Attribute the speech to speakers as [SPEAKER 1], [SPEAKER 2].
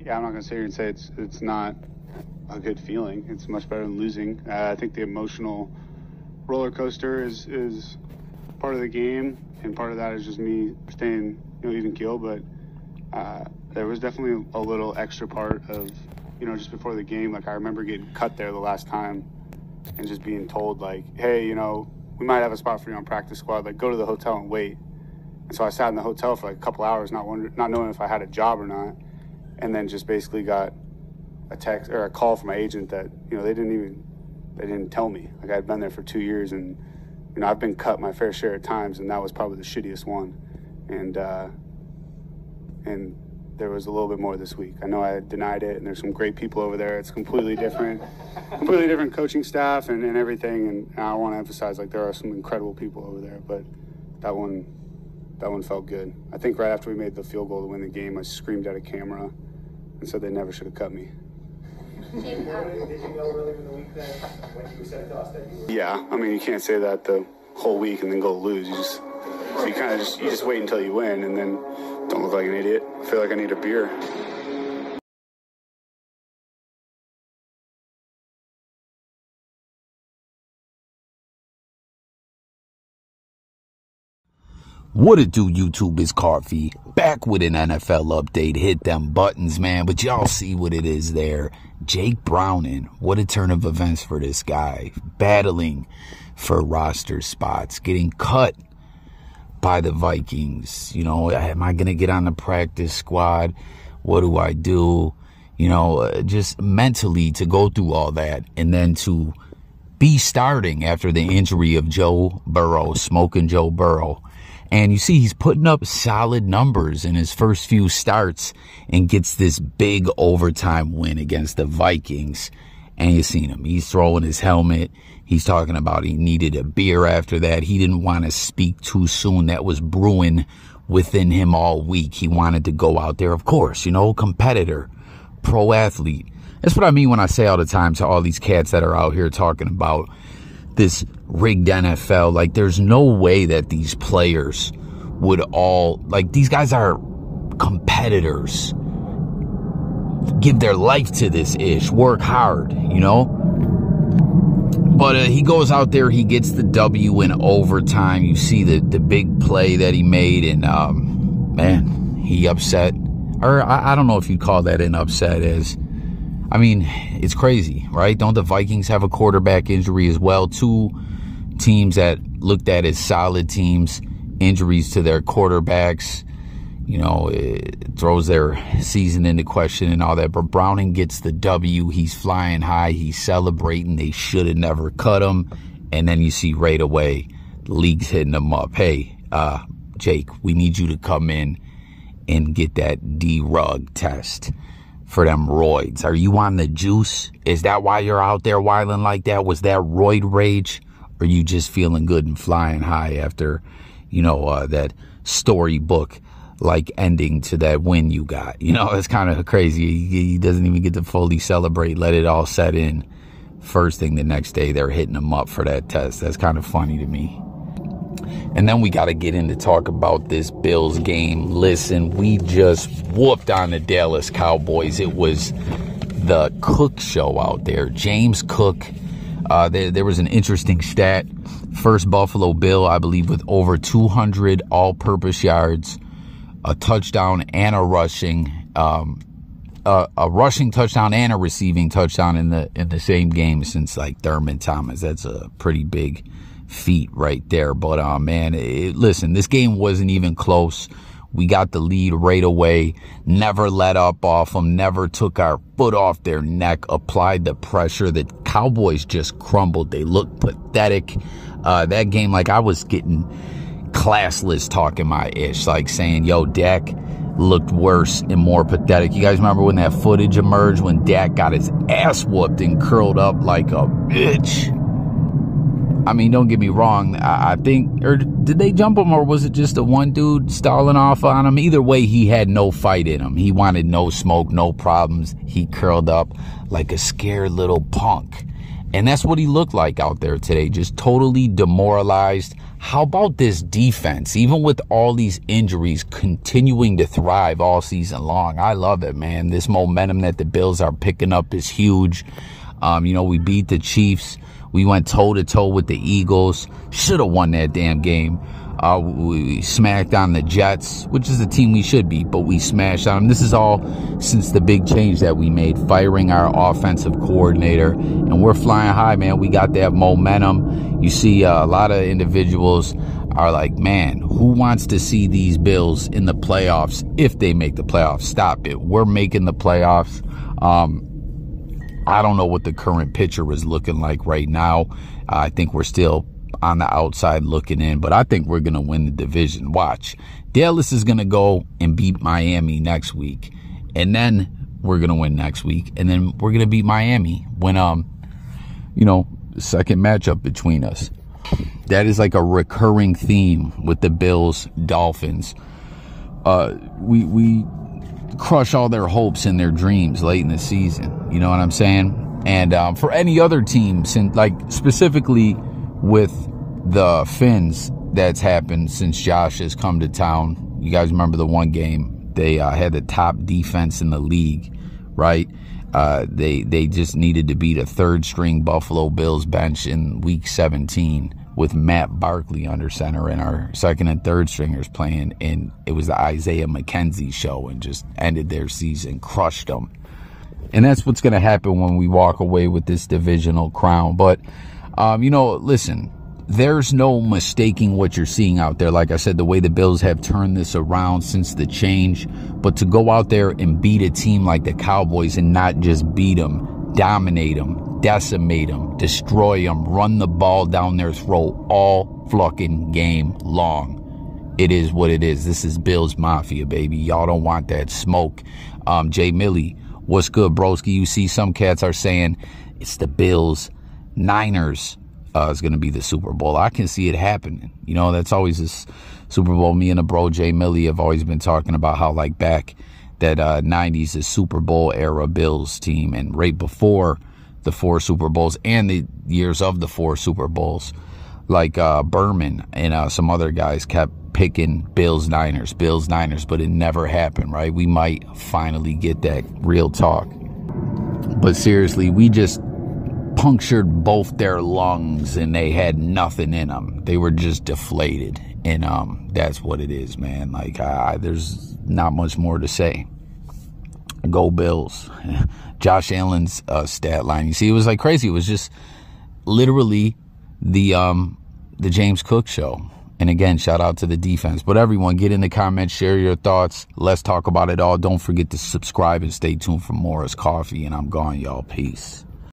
[SPEAKER 1] Yeah, I'm not going to sit here and say it's not a good feeling. It's much better than losing. I think the emotional roller coaster is part of the game, and part of that is just me staying, even keel. But there was definitely a little extra part of, just before the game. Like, I remember getting cut there the last time and just being told, like, hey, we might have a spot for you on practice squad. Like, go to the hotel and wait. And so I sat in the hotel for like a couple hours, not knowing if I had a job or not, and then just basically got a text or a call from my agent that they didn't tell me. Like, I'd been there for 2 years, and I've been cut my fair share of times, and that was probably the shittiest one. And there was a little bit more this week. I know I denied it, and there's some great people over there. It's completely different coaching staff and everything. And I want to emphasize, like, there are some incredible people over there, but that one felt good. I think right after we made the field goal to win the game, I screamed at a camera and said they never should have cut me.
[SPEAKER 2] Did you know earlier in the week that when you said to us that you were...
[SPEAKER 1] Yeah, I mean, you can't say that the whole week and then go lose. You just wait until you win, and then don't look like an idiot. I feel like I need a beer.
[SPEAKER 3] What it do, YouTube? Is Coffee back with an NFL update. Hit them buttons, man. But y'all see what it is there. Jake Browning. What a turn of events for this guy. Battling for roster spots. Getting cut by the Vikings. Am I going to get on the practice squad? What do I do? Just mentally to go through all that. And then to be starting after the injury of Joe Burrow. Smoking Joe Burrow. And you see, he's putting up solid numbers in his first few starts and gets this big overtime win against the Vikings. And you've seen him. He's throwing his helmet. He's talking about he needed a beer after that. He didn't want to speak too soon. That was brewing within him all week. He wanted to go out there, of course, competitor, pro athlete. That's what I mean when I say all the time to all these cats that are out here talking about this rigged NFL. Like, there's no way that these players would all, like, these guys are competitors, give their life to this ish, work hard, but he goes out there, he gets the W in overtime. You see the big play that he made, and man, he upset, or I don't know if you'd call that an upset. It's crazy, right? Don't the Vikings have a quarterback injury as well? Two teams that looked at as solid teams, injuries to their quarterbacks, it throws their season into question and all that. But Browning gets the W. He's flying high. He's celebrating. They should have never cut him. And then you see right away, the league's hitting him up. Hey, Jake, we need you to come in and get that D-Rug test for them roids. Are you on the juice? Is that why you're out there wilding like that? Was that roid rage? Or are you just feeling good and flying high after, that storybook like ending to that win you got? It's kind of crazy. He doesn't even get to fully celebrate, let it all set in. First thing the next day, they're hitting him up for that test. That's kind of funny to me. And then we got to get in to talk about this Bills game. Listen, we just whooped on the Dallas Cowboys. It was the Cook show out there. James Cook. There was an interesting stat. First Buffalo Bill, I believe, with over 200 all-purpose yards, a touchdown and a rushing touchdown and a receiving touchdown in the same game since like Thurman Thomas. That's a pretty big feet right there. But man, listen, this game wasn't even close. We got the lead right away, never let up off them, never took our foot off their neck, applied the pressure. The Cowboys just crumbled. They looked pathetic. That game, like, I was getting classless talking my ish, like saying, yo, Dak looked worse and more pathetic. You guys remember when that footage emerged when Dak got his ass whooped and curled up like a bitch? I mean, don't get me wrong. I think, or did they jump him, or was it just the one dude stalling off on him? Either way, he had no fight in him. He wanted no smoke, no problems. He curled up like a scared little punk. And that's what he looked like out there today. Just totally demoralized, how about this defense? Even with all these injuries continuing to thrive all season long. I love it, man. This momentum that the Bills are picking up is huge. We beat the Chiefs. We went toe-to-toe with the Eagles. Should have won that damn game. We smacked on the Jets, which is a team we should beat, but we smashed on them. This is all since the big change that we made, firing our offensive coordinator. And we're flying high, man. We got that momentum. You see a lot of individuals are like, man, who wants to see these Bills in the playoffs if they make the playoffs? Stop it. We're making the playoffs. I don't know what the current picture is looking like right now. I think we're still on the outside looking in, but I think we're going to win the division. Watch. Dallas is going to go and beat Miami next week, and then we're going to win next week, and then we're going to beat Miami when, the second matchup between us. That is like a recurring theme with the Bills, Dolphins. We crush all their hopes and their dreams late in the season. You know what I'm saying? And for any other team, since like specifically with the Finns that's happened since Josh has come to town. You guys remember the one game they had the top defense in the league, right? They just needed to beat a third-string Buffalo Bills bench in Week 17 with Matt Barkley under center and our second and third stringers playing, and it was the Isaiah McKenzie show and just ended their season, crushed them. And that's what's going to happen when we walk away with this divisional crown. But, listen, there's no mistaking what you're seeing out there. Like I said, the way the Bills have turned this around since the change. But to go out there and beat a team like the Cowboys and not just beat them, dominate them, decimate them, destroy them, run the ball down their throat all fucking game long. It is what it is. This is Bills Mafia, baby. Y'all don't want that smoke. Jay Millie, what's good, broski? You see some cats are saying it's the Bills. Niners is going to be the Super Bowl. I can see it happening. That's always this Super Bowl. Me and the bro Jay Millie have always been talking about how like back that 90s is Super Bowl era Bills team, and right before the 4 Super Bowls and the years of the 4 Super Bowls, like Berman and some other guys kept picking Bills Niners, but it never happened, right? We might finally get that real talk. But seriously, we just punctured both their lungs and they had nothing in them. They were just deflated. And that's what it is, man. Like, there's not much more to say. Go Bills. Josh Allen's stat line. You see, it was like crazy. It was just literally the James Cook show. And again, shout out to the defense. But everyone, get in the comments, share your thoughts. Let's talk about it all. Don't forget to subscribe and stay tuned for more. It's Coffee, and I'm gone, y'all. Peace.